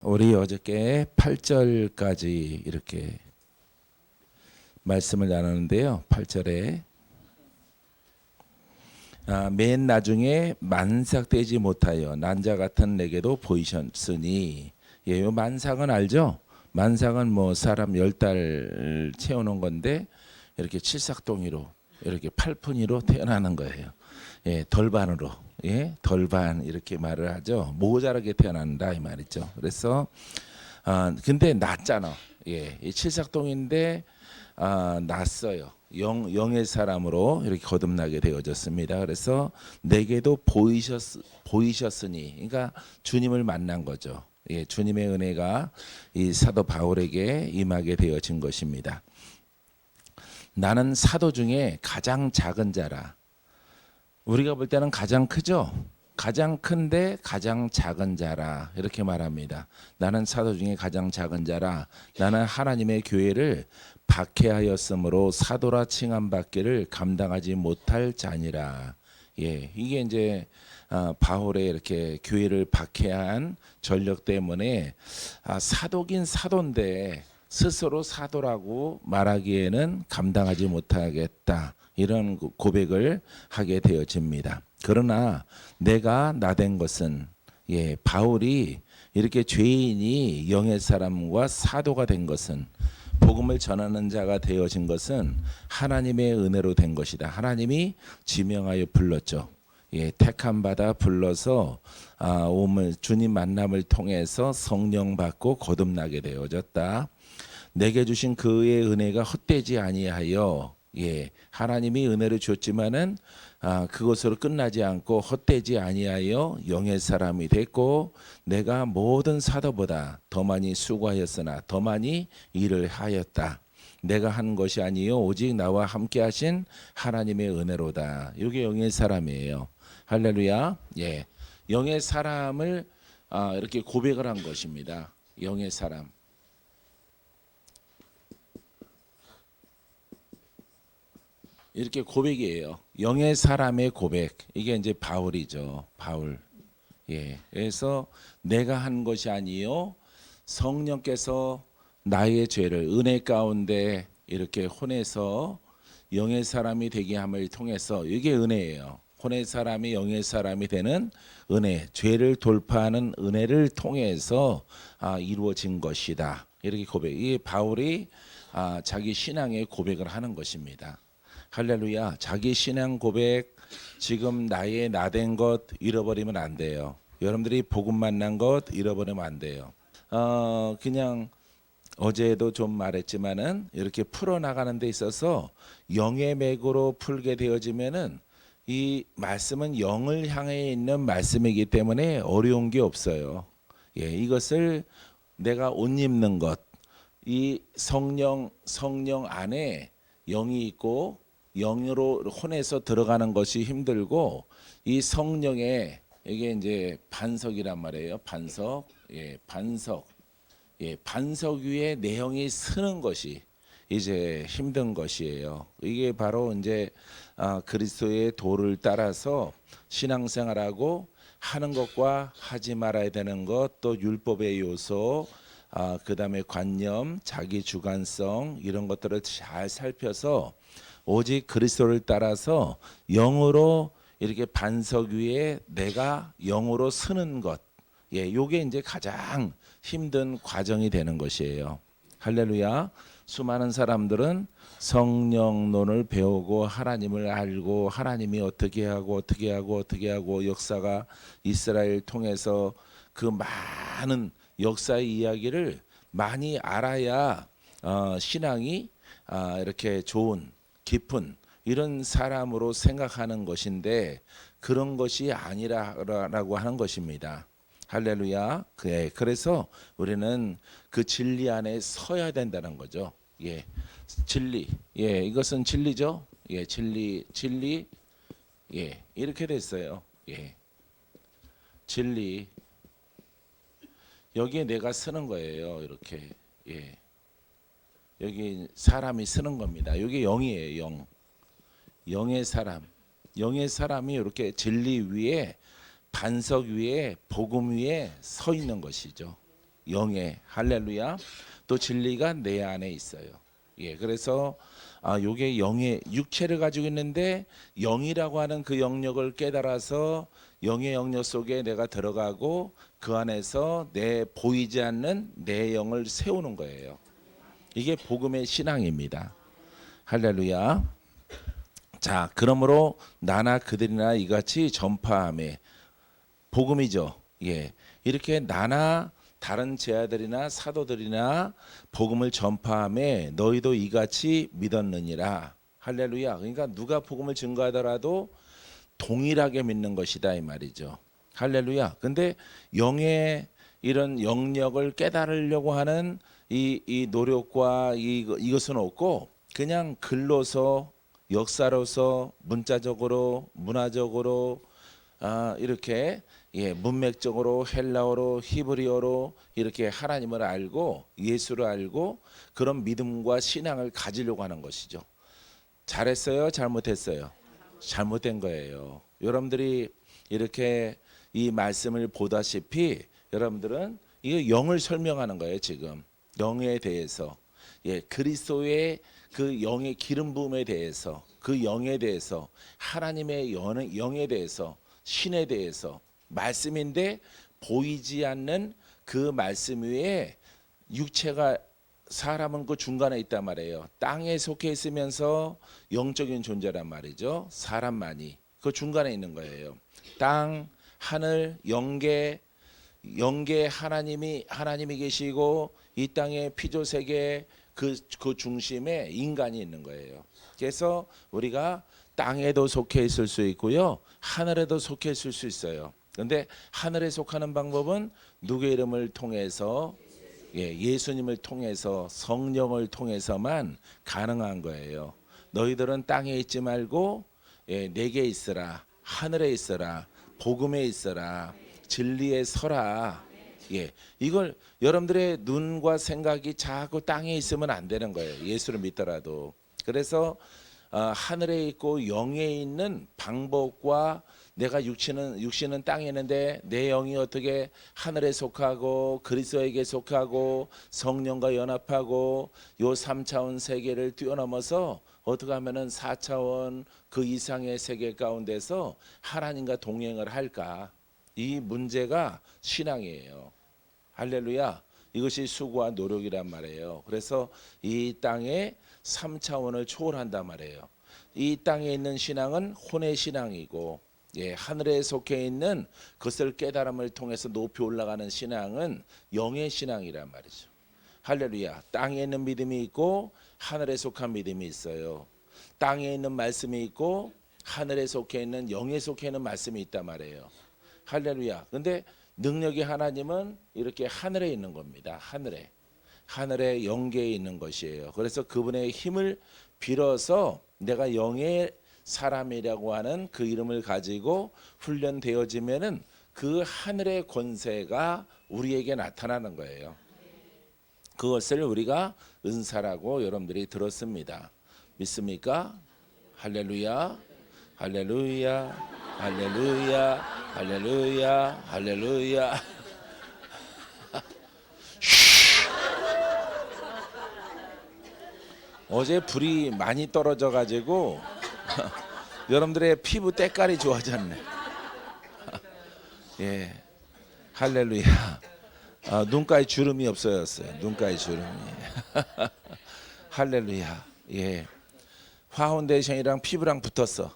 우리 어저께 8절까지 이렇게 말씀을 나누는데요. 8절에 맨 나중에 만삭되지 못하여 난자 같은 내게도 보이셨으니, 예, 요 만삭은 알죠? 만삭은 뭐 사람 10달 채우는 건데 이렇게 칠삭동이로 이렇게 팔푼이로 태어나는 거예요. 예, 덜반으로, 예, 덜반 이렇게 말을 하죠. 모자라게 태어난다 이 말이죠. 그래서 근데 낮잖아. 예, 이 칠삭동인데 낮어요. 영의 사람으로 이렇게 거듭나게 되어졌습니다. 그래서 내게도 보이셨으니, 그러니까 주님을 만난 거죠. 예, 주님의 은혜가 이 사도 바울에게 임하게 되어진 것입니다. 나는 사도 중에 가장 작은 자라. 우리가 볼 때는 가장 크죠. 가장 큰데 가장 작은 자라 이렇게 말합니다. 나는 사도 중에 가장 작은 자라. 나는 하나님의 교회를 박해하였으므로 사도라 칭함받기를 감당하지 못할 자니라. 예, 이게 이제 바울의 이렇게 교회를 박해한 전력 때문에 사도긴 사도인데 스스로 사도라고 말하기에는 감당하지 못하겠다. 이런 고백을 하게 되어집니다. 그러나 내가 나된 것은, 예, 바울이 이렇게 죄인이 영의 사람과 사도가 된 것은, 복음을 전하는 자가 되어진 것은 하나님의 은혜로 된 것이다. 하나님이 지명하여 불렀죠. 예, 택함 받아 불러서 주님 만남을 통해서 성령 받고 거듭나게 되어졌다. 내게 주신 그의 은혜가 헛되지 아니하여, 예, 하나님이 은혜를 줬지만은 그것으로 끝나지 않고 헛되지 아니하여 영의 사람이 됐고, 내가 모든 사도보다 더 많이 수고하였으나 더 많이 일을 하였다. 내가 한 것이 아니요 오직 나와 함께 하신 하나님의 은혜로다. 이게 영의 사람이에요. 할렐루야. 예, 영의 사람을 이렇게 고백을 한 것입니다. 영의 사람. 이렇게 고백이에요. 영의 사람의 고백. 이게 이제 바울이죠. 바울. 예. 그래서 내가 한 것이 아니요 성령께서 나의 죄를 은혜 가운데 이렇게 혼내서 영의 사람이 되게 함을 통해서, 이게 은혜예요. 혼의 사람이 영의 사람이 되는 은혜, 죄를 돌파하는 은혜를 통해서 이루어진 것이다. 이렇게 고백. 이 바울이 자기 신앙의 고백을 하는 것입니다. 할렐루야. 자기 신앙 고백. 지금 나의 나된 것 잃어버리면 안 돼요. 여러분들이 복음 만난 것 잃어버리면 안 돼요. 그냥 어제도 좀 말했지만은 이렇게 풀어나가는 데 있어서 영의 맥으로 풀게 되어지면은 이 말씀은 영을 향해 있는 말씀이기 때문에 어려운 게 없어요. 예, 이것을 내가 옷 입는 것, 이 성령 안에 영이 있고 영으로 혼해서 들어가는 것이 힘들고, 이 성령에 이게 이제 반석이란 말이에요. 반석, 예, 반석, 예, 반석 위에 내용이 쓰는 것이 이제 힘든 것이에요. 이게 바로 이제 그리스도의 도를 따라서 신앙생활하고 하는 것과 하지 말아야 되는 것, 또 율법의 요소, 그다음에 관념, 자기 주관성, 이런 것들을 잘 살펴서 오직 그리스도를 따라서 영으로 이렇게 반석 위에 내가 영으로 서는 것, 예, 요게 이제 가장 힘든 과정이 되는 것이에요. 할렐루야. 수많은 사람들은 성령론을 배우고 하나님을 알고 하나님이 어떻게 하고 역사가 이스라엘 통해서 그 많은 역사의 이야기를 많이 알아야 신앙이 이렇게 좋은 깊은 이런 사람으로 생각하는 것인데, 그런 것이 아니라고 하는 것입니다. 할렐루야. 그래서 우리는 그 진리 안에 서야 된다는 거죠. 예, 진리. 예, 이것은 진리죠. 예, 진리. 예, 이렇게 됐어요. 예, 진리. 여기에 내가 쓰는 거예요. 이렇게. 예, 여기 사람이 쓰는 겁니다. 여기 영이에요. 영. 영의 사람. 영의 사람이 이렇게 진리 위에, 반석 위에, 복음 위에 서 있는 것이죠. 영에 할렐루야. 또 진리가 내 안에 있어요. 예, 그래서 요게 영의 육체를 가지고 있는데 영이라고 하는 그 영역을 깨달아서 영의 영역 속에 내가 들어가고 그 안에서 내 보이지 않는 내 영을 세우는 거예요. 이게 복음의 신앙입니다. 할렐루야. 자, 그러므로 나나 그들이나 이같이 전파함에 복음이죠. 예, 이렇게 나나 다른 제자들이나 사도들이나 복음을 전파함에 너희도 이같이 믿었느니라. 할렐루야. 그러니까 누가 복음을 증거하더라도 동일하게 믿는 것이다 이 말이죠. 할렐루야. 근데 영의 이런 영역을 깨달으려고 하는 이 노력과 이것은 없고 그냥 글로서 역사로서 문자적으로 문화적으로 이렇게 문맥적으로 헬라어로 히브리어로 이렇게 하나님을 알고 예수를 알고 그런 믿음과 신앙을 가지려고 하는 것이죠. 잘했어요? 잘못했어요? 잘못된 거예요. 여러분들이 이렇게 이 말씀을 보다시피 여러분들은 이거 영을 설명하는 거예요. 지금 영에 대해서 그리스도의 그 영의 기름 부음에 대해서 그 영에 대해서 하나님의 영에 대해서 신에 대해서 말씀인데 보이지 않는 그 말씀 위에 육체가 사람은 그 중간에 있단 말이에요. 땅에 속해 있으면서 영적인 존재란 말이죠. 사람만이 그 중간에 있는 거예요. 땅, 하늘, 영계 하나님이 계시고 이 땅의 피조세계 그 중심에 인간이 있는 거예요. 그래서 우리가 땅에도 속해 있을 수 있고요, 하늘에도 속해 있을 수 있어요. 그런데 하늘에 속하는 방법은 누구의 이름을 통해서 예수님을 통해서 성령을 통해서만 가능한 거예요. 너희들은 땅에 있지 말고 내게 있으라, 하늘에 있으라, 복음에 있으라, 진리에 서라. 이걸 여러분들의 눈과 생각이 자꾸 땅에 있으면 안 되는 거예요. 예수를 믿더라도. 그래서 하늘에 있고 영에 있는 방법과 내가 육신은 땅에 있는데 내 영이 어떻게 하늘에 속하고 그리스도에게 속하고 성령과 연합하고 요 3차원 세계를 뛰어넘어서 어떻게 하면은 4차원 그 이상의 세계 가운데서 하나님과 동행을 할까? 이 문제가 신앙이에요. 할렐루야. 이것이 수고와 노력이란 말이에요. 그래서 이 땅에 3차원을 초월한단 말이에요. 이 땅에 있는 신앙은 혼의 신앙이고 하늘에 속해 있는 그것을 깨달음을 통해서 높이 올라가는 신앙은 영의 신앙이란 말이죠. 할렐루야. 땅에 있는 믿음이 있고 하늘에 속한 믿음이 있어요. 땅에 있는 말씀이 있고 하늘에 속해 있는 영에 속해 있는 말씀이 있단 말이에요. 할렐루야. 근데 능력이 하나님은 이렇게 하늘에 있는 겁니다. 하늘에 영계에 있는 것이에요. 그래서 그분의 힘을 빌어서 내가 영의 사람이라고 하는 그 이름을 가지고 훈련되어지면은 그 하늘의 권세가 우리에게 나타나는 거예요. 그것을 우리가 은사라고 여러분들이 들었습니다. 믿습니까? 할렐루야, 할렐루야, 할렐루야, 할렐루야, 할렐루야. 어제 불이 많이 떨어져 가지고 여러분들의 피부 때깔이 좋아졌네. 할렐루야. 눈가에 주름이 없어졌어요. 눈가에 주름이. 할렐루야. 파운데이션이랑 피부랑 붙었어.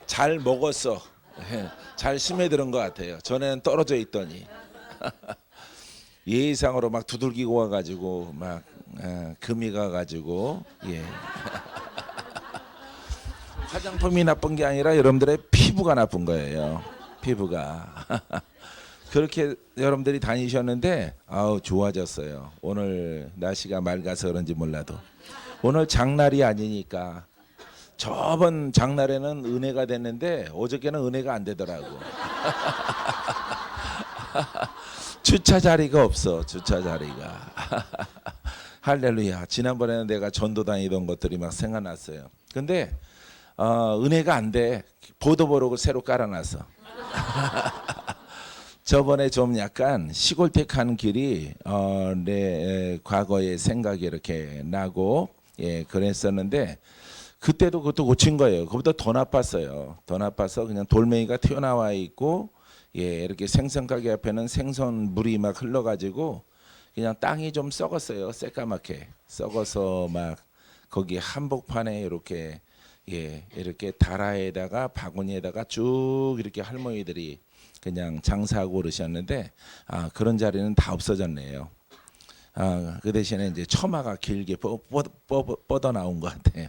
잘 먹었어. 잘 스며드는 것 같아요. 전에는 떨어져 있더니 예의상으로 막 두들기고 와가지고 막 금이 가가지고 화장품이 나쁜 게 아니라 여러분들의 피부가 나쁜 거예요. 피부가 그렇게 여러분들이 다니셨는데 좋아졌어요. 오늘 날씨가 맑아서 그런지 몰라도 오늘 장날이 아니니까. 저번 장날에는 은혜가 됐는데 어저께는 은혜가 안 되더라고. 주차 자리가 없어. 주차 자리가. 할렐루야. 지난번에는 내가 전도 다니던 것들이 막 생각났어요. 근데 은혜가 안 돼. 보도보록을 새로 깔아놨어. 저번에 좀 약간 시골택한 길이 내 과거의 생각이 이렇게 나고 그랬었는데 그때도 그것도 고친 거예요. 그보다 더 나빴어요. 더 나빠서 그냥 돌멩이가 튀어나와 있고 이렇게 생선가게 앞에는 생선 물이 막 흘러가지고 그냥 땅이 좀 썩었어요. 새까맣게 썩어서 막 거기 한복판에 이렇게 이렇게 다라에다가 바구니에다가 쭉 이렇게 할머니들이 그냥 장사하고 그러셨는데 그런 자리는 다 없어졌네요. 그 대신에 이제 처마가 길게 뻗어 나온 것 같아요.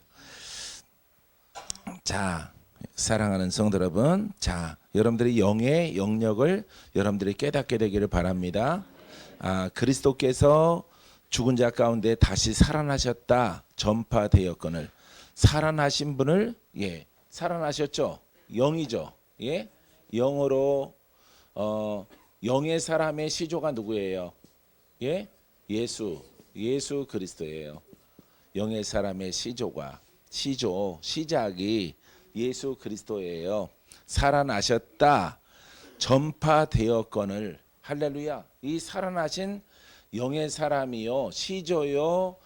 자, 사랑하는 성도 여러분, 자, 여러분들이 영의 영역을 여러분들이 깨닫게 되기를 바랍니다. 그리스도께서 죽은 자 가운데 다시 살아나셨다 전파되었거늘 살아나신 분을 살아나셨죠. 영이죠. 영으로 영의 사람의 시조가 누구예요? 예수 그리스도예요. 영의 사람의 시작이 예수 그리스도예요. 살아나셨다 전파되었거늘 할렐루야. 이 살아나신 영의 사람이요 시조요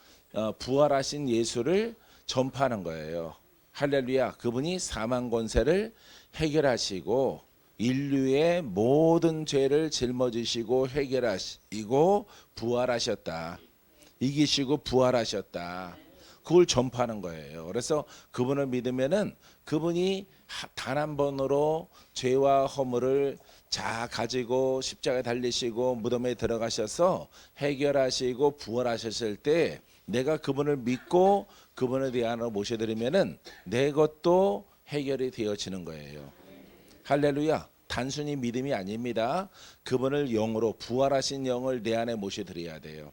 부활하신 예수를 전파하는 거예요. 할렐루야. 그분이 사망 권세를 해결하시고 인류의 모든 죄를 짊어지시고 해결하시고 부활하셨다. 이기시고 부활하셨다. 그걸 전파하는 거예요. 그래서 그분을 믿으면은 그분이 단 한 번으로 죄와 허물을 다 가지고 십자가에 달리시고 무덤에 들어가셔서 해결하시고 부활하셨을 때 내가 그분을 믿고 그분을 내 안으로 모셔드리면은 내 것도 해결이 되어지는 거예요. 할렐루야. 단순히 믿음이 아닙니다. 그분을 영으로 부활하신 영을 내 안에 모셔드려야 돼요.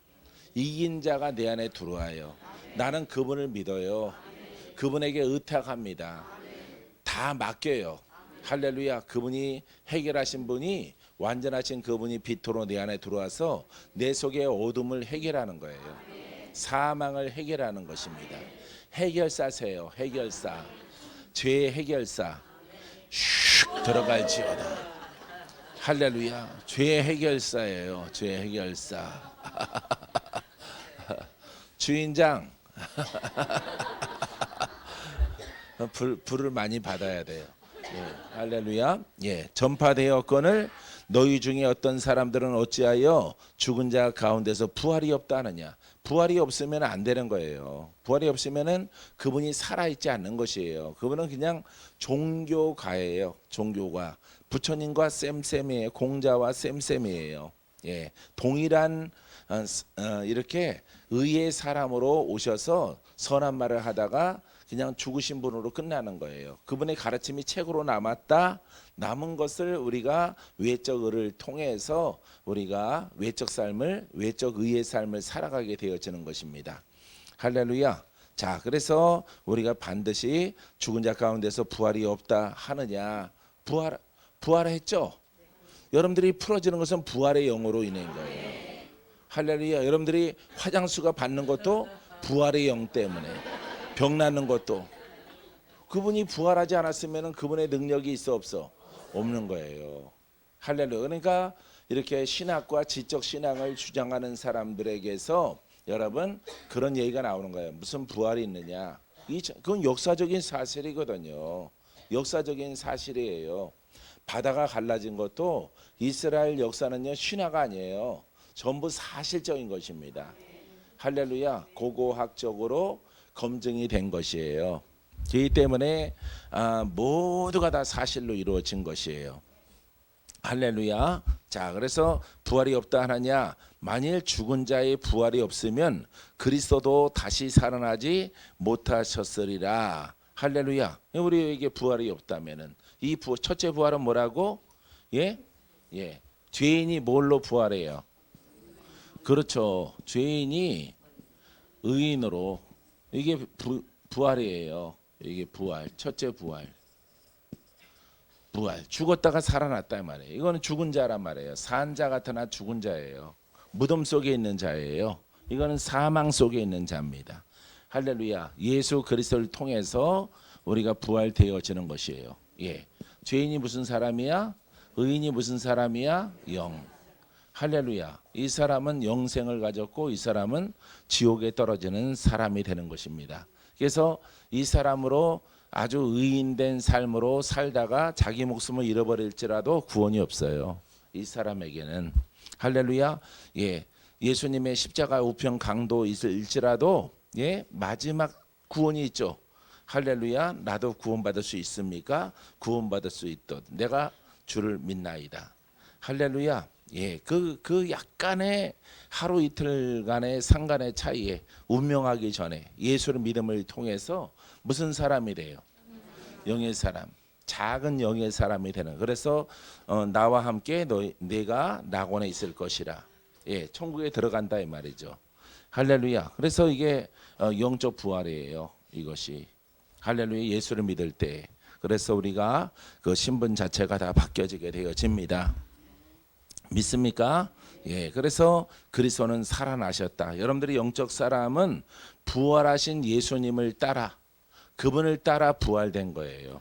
이긴 자가 내 안에 들어와요. 나는 그분을 믿어요. 그분에게 의탁합니다. 다 맡겨요. 할렐루야. 그분이 해결하신 분이 완전하신 그분이 빛으로 내 안에 들어와서 내 속의 어둠을 해결하는 거예요. 사망을 해결하는 것입니다. 해결사세요. 해결사. 죄의 해결사. 슉 들어갈지어다. 할렐루야. 죄의 해결사예요. 죄의 해결사. 주인장. 불을 많이 받아야 돼요. 할렐루야. 전파되었거늘 너희 중에 어떤 사람들은 어찌하여 죽은 자 가운데서 부활이 없다 하느냐. 부활이 없으면 안 되는 거예요. 부활이 없으면은 그분이 살아있지 않는 것이에요. 그분은 그냥 종교가예요. 종교가 부처님과 쌤쌤이에요. 공자와 쌤쌤이에요. 동일한 이렇게 의의 사람으로 오셔서 선한 말을 하다가 그냥 죽으신 분으로 끝나는 거예요. 그분의 가르침이 책으로 남았다. 남은 것을 우리가 외적 의를 통해서 우리가 외적 의의 삶을 살아가게 되어지는 것입니다. 할렐루야. 자, 그래서 우리가 반드시 죽은 자 가운데서 부활이 없다 하느냐. 부활했죠. 여러분들이 풀어지는 것은 부활의 영으로 인한 거예요. 할렐루야. 여러분들이 화장수가 받는 것도 부활의 영 때문에, 병 낫는 것도 그분이 부활하지 않았으면 그분의 능력이 있어 없어? 없는 거예요. 할렐루야. 그러니까 이렇게 신학과 지적 신앙을 주장하는 사람들에게서 여러분 그런 얘기가 나오는 거예요. 무슨 부활이 있느냐? 그건 역사적인 사실이거든요. 역사적인 사실이에요. 바다가 갈라진 것도 이스라엘 역사는요 신화가 아니에요. 전부 사실적인 것입니다. 할렐루야. 고고학적으로 검증이 된 것이에요. 그렇기 때문에 모두가 다 사실로 이루어진 것이에요. 할렐루야. 자, 그래서 부활이 없다 하느냐? 만일 죽은 자의 부활이 없으면 그리스도도 다시 살아나지 못하셨으리라. 할렐루야. 우리에게 부활이 없다면은 이 첫째 부활은 뭐라고? 죄인이 뭘로 부활해요? 그렇죠. 죄인이 의인으로. 이게 부활이에요. 이게 부활. 첫째 부활. 죽었다가 살아났다 말이에요. 이거는 죽은 자란 말이에요. 산 자 같으나 죽은 자예요. 무덤 속에 있는 자예요. 이거는 사망 속에 있는 자입니다. 할렐루야. 예수 그리스도를 통해서 우리가 부활되어지는 것이에요. 죄인이 무슨 사람이야? 의인이 무슨 사람이야? 영. 할렐루야. 이 사람은 영생을 가졌고 이 사람은 지옥에 떨어지는 사람이 되는 것입니다. 그래서 이 사람으로 아주 의인된 삶으로 살다가 자기 목숨을 잃어버릴지라도 구원이 없어요. 이 사람에게는. 할렐루야. 예. 예수님의 십자가 우편 강도일지라도 예, 마지막 구원이 있죠. 할렐루야. 나도 구원받을 수 있습니까? 구원받을 수 있도록 내가 주를 믿나이다. 할렐루야. 예, 그 약간의 하루 이틀간의 상관의 차이에 운명하기 전에 예수를 믿음을 통해서 무슨 사람이 돼요? 영의 사람, 작은 영의 사람이 되는. 그래서 나와 함께 내가 낙원에 있을 것이라. 예, 천국에 들어간다 이 말이죠. 할렐루야. 그래서 이게 영적 부활이에요. 이것이 할렐루야. 예수를 믿을 때. 그래서 우리가 그 신분 자체가 다 바뀌어지게 되어집니다. 믿습니까? 예, 그래서 그리스도는 살아나셨다. 여러분들이 영적 사람은 부활하신 예수님을 따라 그분을 따라 부활된 거예요.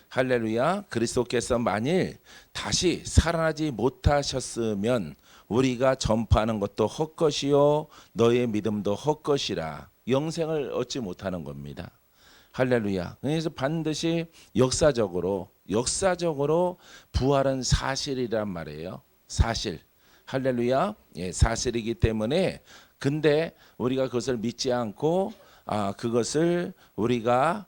할렐루야. 그리스도께서 만일 다시 살아나지 못하셨으면 우리가 전파하는 것도 헛것이요 너의 믿음도 헛것이라. 영생을 얻지 못하는 겁니다. 할렐루야. 그래서 반드시 역사적으로 부활은 사실이란 말이에요. 사실. 할렐루야. 예, 사실이기 때문에 근데 우리가 그것을 믿지 않고 그것을 우리가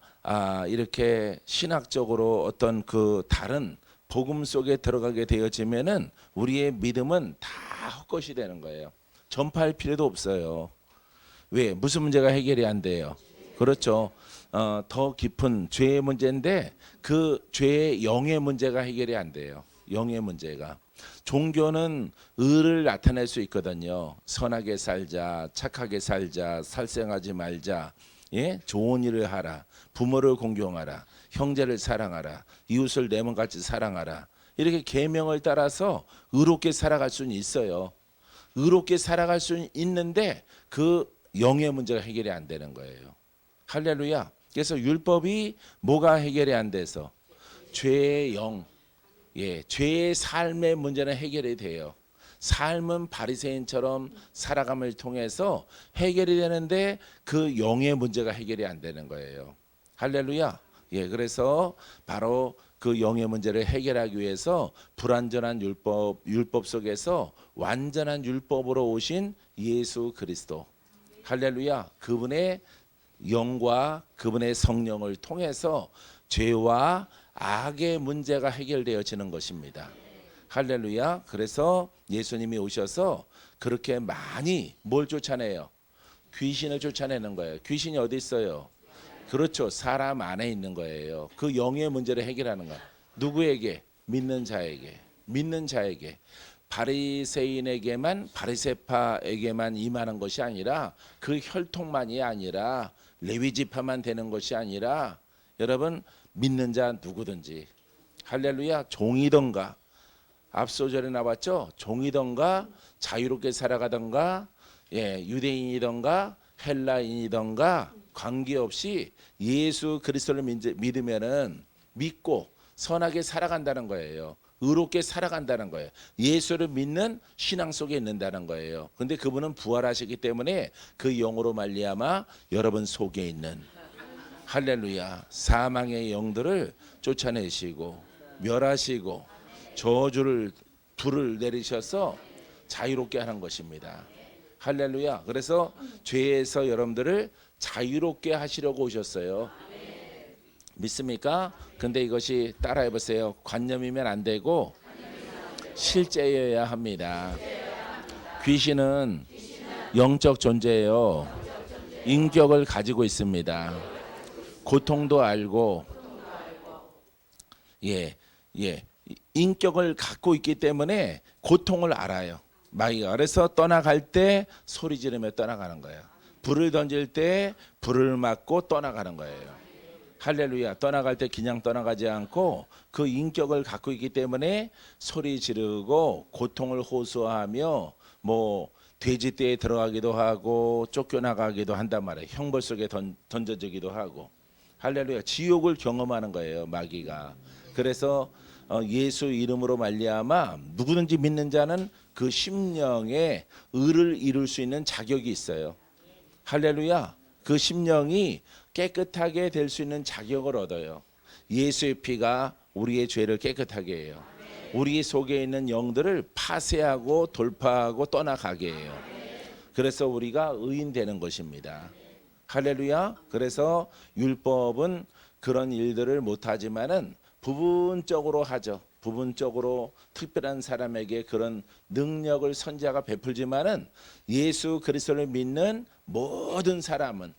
이렇게 신학적으로 어떤 그 다른 복음 속에 들어가게 되어지면은 우리의 믿음은 다 헛것이 되는 거예요. 전파할 필요도 없어요. 왜? 무슨 문제가 해결이 안 돼요? 그렇죠. 더 깊은 죄의 문제인데 그 죄의 영의 문제가 해결이 안 돼요. 영의 문제가. 종교는 의를 나타낼 수 있거든요. 선하게 살자, 착하게 살자, 살생하지 말자, 예? 좋은 일을 하라, 부모를 공경하라, 형제를 사랑하라, 이웃을 내 몸같이 사랑하라. 이렇게 계명을 따라서 의롭게 살아갈 수는 있어요. 의롭게 살아갈 수는 있는데 그 영의 문제가 해결이 안 되는 거예요. 할렐루야. 그래서 율법이 뭐가 해결이 안 돼서 죄의 영, 예, 죄의 삶의 문제는 해결이 돼요. 삶은 바리새인처럼 살아감을 통해서 해결이 되는데 그 영의 문제가 해결이 안 되는 거예요. 할렐루야. 예, 그래서 바로 그 영의 문제를 해결하기 위해서 불완전한 율법 속에서 완전한 율법으로 오신 예수 그리스도. 할렐루야. 그분의 영과 그분의 성령을 통해서 죄와 악의 문제가 해결되어지는 것입니다. 할렐루야. 그래서 예수님이 오셔서 그렇게 많이 뭘 쫓아내요? 귀신을 쫓아내는 거예요. 귀신이 어디 있어요? 그렇죠. 사람 안에 있는 거예요. 그 영의 문제를 해결하는 거예요. 누구에게? 믿는 자에게. 믿는 자에게. 바리새인에게만 바리새파에게만 임하는 것이 아니라 그 혈통만이 아니라 레위 지파만 되는 것이 아니라 여러분 믿는 자 누구든지 할렐루야. 종이던가 앞서 절에 나왔죠. 종이던가 자유롭게 살아가던가 예, 유대인이던가 헬라인이던가 관계없이 예수 그리스도를 믿으면은 믿고 선하게 살아간다는 거예요. 의롭게 살아간다는 거예요. 예수를 믿는 신앙 속에 있는다는 거예요. 근데 그분은 부활하시기 때문에 그 영으로 말미암아 여러분 속에 있는 할렐루야. 사망의 영들을 쫓아내시고 멸하시고 저주를 불을 내리셔서 자유롭게 하는 것입니다. 할렐루야. 그래서 죄에서 여러분들을 자유롭게 하시려고 오셨어요. 믿습니까? 근데 이것이 따라해 보세요. 관념이면 안 되고 실제여야 합니다. 귀신은 영적 존재예요. 인격을 가지고 있습니다. 고통도 알고 예, 인격을 갖고 있기 때문에 고통을 알아요. 마귀가. 그래서 떠나갈 때 소리 지르며 떠나가는 거예요. 불을 던질 때 불을 맞고 떠나가는 거예요. 할렐루야. 떠나갈 때 그냥 떠나가지 않고 그 인격을 갖고 있기 때문에 소리 지르고 고통을 호소하며 뭐 돼지떼에 들어가기도 하고 쫓겨나가기도 한단 말이에요. 형벌 속에 던져지기도 하고. 할렐루야. 지옥을 경험하는 거예요. 마귀가. 그래서 예수 이름으로 말미암아 누구든지 믿는 자는 그 심령에 의를 이룰 수 있는 자격이 있어요. 할렐루야. 그 심령이 깨끗하게 될 수 있는 자격을 얻어요. 예수의 피가 우리의 죄를 깨끗하게 해요. 우리 속에 있는 영들을 파쇄하고 돌파하고 떠나가게 해요. 그래서 우리가 의인 되는 것입니다. 할렐루야. 그래서 율법은 그런 일들을 못하지만은 부분적으로 하죠. 부분적으로 특별한 사람에게 그런 능력을 선지자가 베풀지만은 예수 그리스도를 믿는 모든 사람은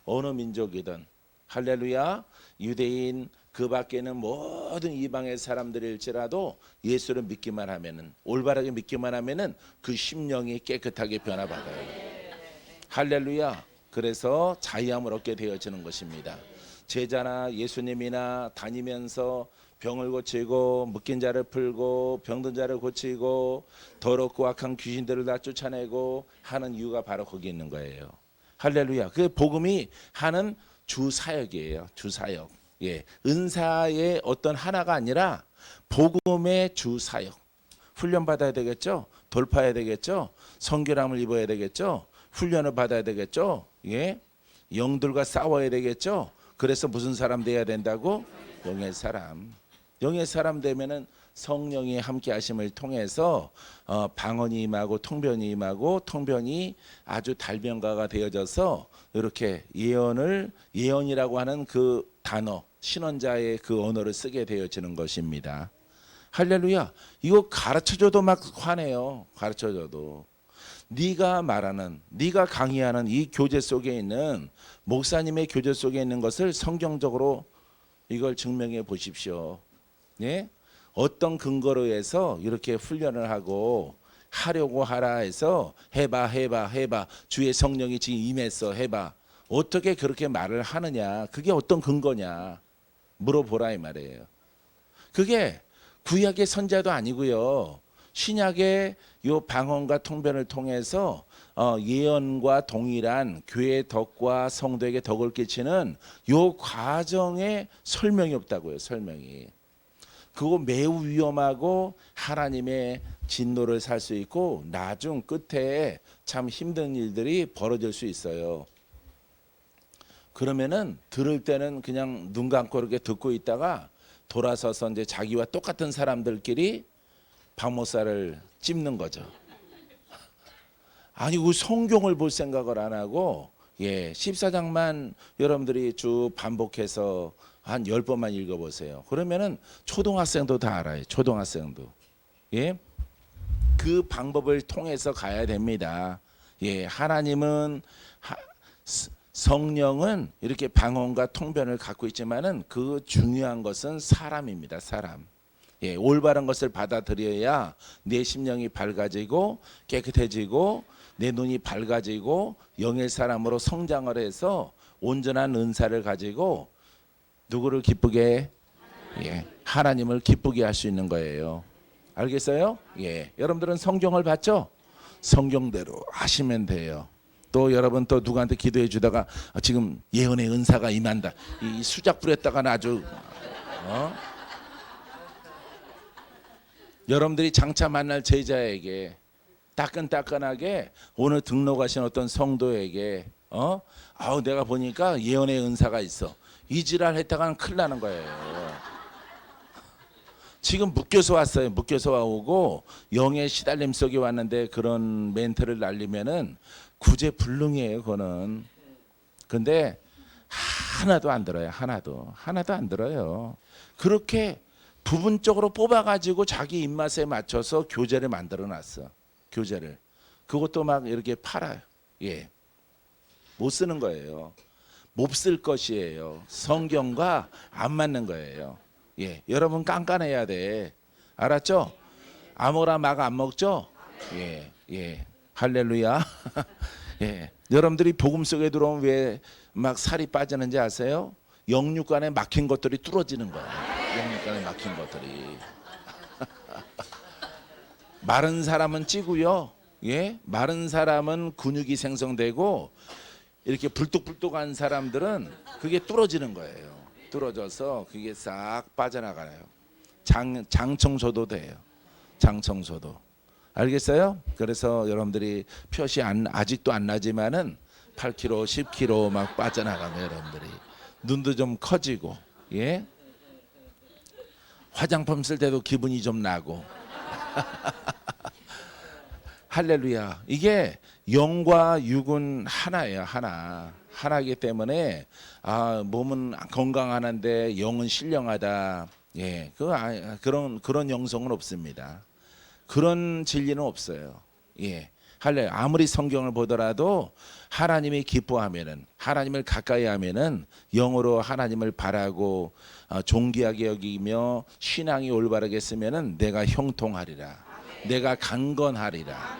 어느 민족이든 할렐루야, 유대인 그 밖에는 모든 이방의 사람들일지라도 예수를 믿기만 하면은, 올바르게 믿기만 하면은 그 심령이 깨끗하게 변화받아요. 할렐루야. 그래서 자유함을 얻게 되어지는 것입니다. 제자나 예수님이나 다니면서 병을 고치고 묶인 자를 풀고 병든 자를 고치고 더럽고 악한 귀신들을 다 쫓아내고 하는 이유가 바로 거기 있는 거예요. 할렐루야. 그 복음이 하는 주 사역이에요. 주 사역. 예, 은사의 어떤 하나가 아니라 복음의 주 사역. 훈련 받아야 되겠죠. 돌파해야 되겠죠. 성결함을 입어야 되겠죠. 훈련을 받아야 되겠죠. 예, 영들과 싸워야 되겠죠. 그래서 무슨 사람 돼야 된다고? 영의 사람. 영의 사람 되면은 성령이 함께 하심을 통해서 방언이 임하고 통변이 임하고 통변이 아주 달변가가 되어져서 이렇게 예언이라고 하는 그 단어, 신원자의 그 언어를 쓰게 되어지는 것입니다. 할렐루야. 이거 가르쳐줘도 막 화내요. 가르쳐줘도. 네가 말하는, 네가 강의하는 이 교재 속에 있는 목사님의 교재 속에 있는 것을 성경적으로 이걸 증명해 보십시오. 예? 어떤 근거로 해서 이렇게 훈련을 하고 하려고 하라 해서 해봐 주의 성령이 지금 임했어 해봐. 어떻게 그렇게 말을 하느냐, 그게 어떤 근거냐 물어보라 이 말이에요. 그게 구약의 선자도 아니고요, 신약의 요 방언과 통변을 통해서 예언과 동일한 교회의 덕과 성도에게 덕을 끼치는 요 과정에 설명이 없다고요. 설명이. 그거 매우 위험하고 하나님의 진노를 살 수 있고 나중 끝에 참 힘든 일들이 벌어질 수 있어요. 그러면은 들을 때는 그냥 눈 감고 이렇게 듣고 있다가 돌아서서 이제 자기와 똑같은 사람들끼리 박모살을 찝는 거죠. 아니 그 성경을 볼 생각을 안 하고 14장만 여러분들이 쭉 반복해서 한 10번만 읽어보세요. 그러면은 초등학생도 다 알아요. 초등학생도. 예? 그 방법을 통해서 가야 됩니다. 예, 하나님은 성령은 이렇게 방언과 통변을 갖고 있지만은 그 중요한 것은 사람입니다. 사람. 예, 올바른 것을 받아들여야 내 심령이 밝아지고 깨끗해지고 내 눈이 밝아지고 영의 사람으로 성장을 해서 온전한 은사를 가지고 누구를 기쁘게? 예, 하나님을 기쁘게 할 수 있는 거예요. 알겠어요? 예, 여러분들은 성경을 봤죠? 성경대로 하시면 돼요. 또 여러분 또 누구한테 기도해 주다가 지금 예언의 은사가 임한다. 이 수작 부렸다가는 아주 여러분들이 장차 만날 제자에게 따끈따끈하게 오늘 등록하신 어떤 성도에게 아우 내가 보니까 예언의 은사가 있어. 이 지랄 했다가는 큰일 나는 거예요. 지금 묶여서 왔어요. 묶여서 와오고 영의 시달림 속에 왔는데 그런 멘트를 날리면은 구제불능이에요. 그거는. 근데 하나도 안 들어요. 하나도 안 들어요. 그렇게 부분적으로 뽑아가지고 자기 입맛에 맞춰서 교재를 만들어놨어. 교재를. 그것도 막 이렇게 팔아요. 예, 못 쓰는 거예요. 못 쓸 것이에요. 성경과 안 맞는 거예요. 예, 여러분 깐깐해야 돼. 알았죠? 아무거나 막 안 먹죠? 예, 할렐루야. 예, 여러분들이 복음 속에 들어오면 왜 막 살이 빠지는지 아세요? 영육간에 막힌 것들이 뚫어지는 거예요. 영육간에 막힌 것들이. 마른 사람은 찌고요. 예, 마른 사람은 근육이 생성되고 이렇게 불뚝불뚝한 사람들은 그게 뚫어지는 거예요. 뚫어져서 그게 싹 빠져나가요. 장 청소도 돼요. 장 청소도. 알겠어요? 그래서 여러분들이 표시 아직도 안 나지만은 8kg, 10kg 막 빠져나가면 여러분들이 눈도 좀 커지고, 예? 화장품 쓸 때도 기분이 좀 나고. 할렐루야. 이게 영과 육은 하나예요. 하나이기 때문에 몸은 건강하는데 영은 신령하다. 예, 그런 영성은 없습니다. 그런 진리는 없어요. 예, 할렐. 아무리 성경을 보더라도 하나님이 기뻐하면은, 하나님을 가까이 하면은 영으로 하나님을 바라고 존귀하게 여기며 신앙이 올바르게 쓰면은 내가 형통하리라. 내가 강건하리라.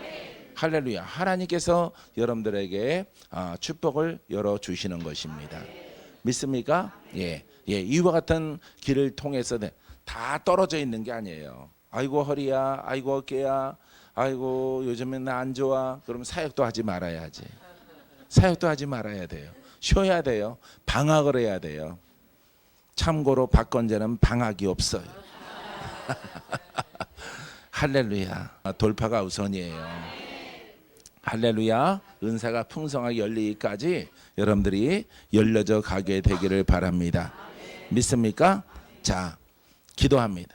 할렐루야. 하나님께서 여러분들에게 축복을 열어 주시는 것입니다. 믿습니까? 예. 이와 같은 길을 통해서 다 떨어져 있는 게 아니에요. 아이고 허리야, 아이고 어깨야, 아이고 요즘엔 나 안 좋아. 그러면 사역도 하지 말아야지. 사역도 하지 말아야 돼요. 쉬어야 돼요. 방학을 해야 돼요. 참고로 박건재는 방학이 없어요. 할렐루야. 돌파가 우선이에요. 할렐루야. 은사가 풍성하게 열리기까지 여러분들이 열려져 가게 되기를 바랍니다. 믿습니까? 자, 기도합니다.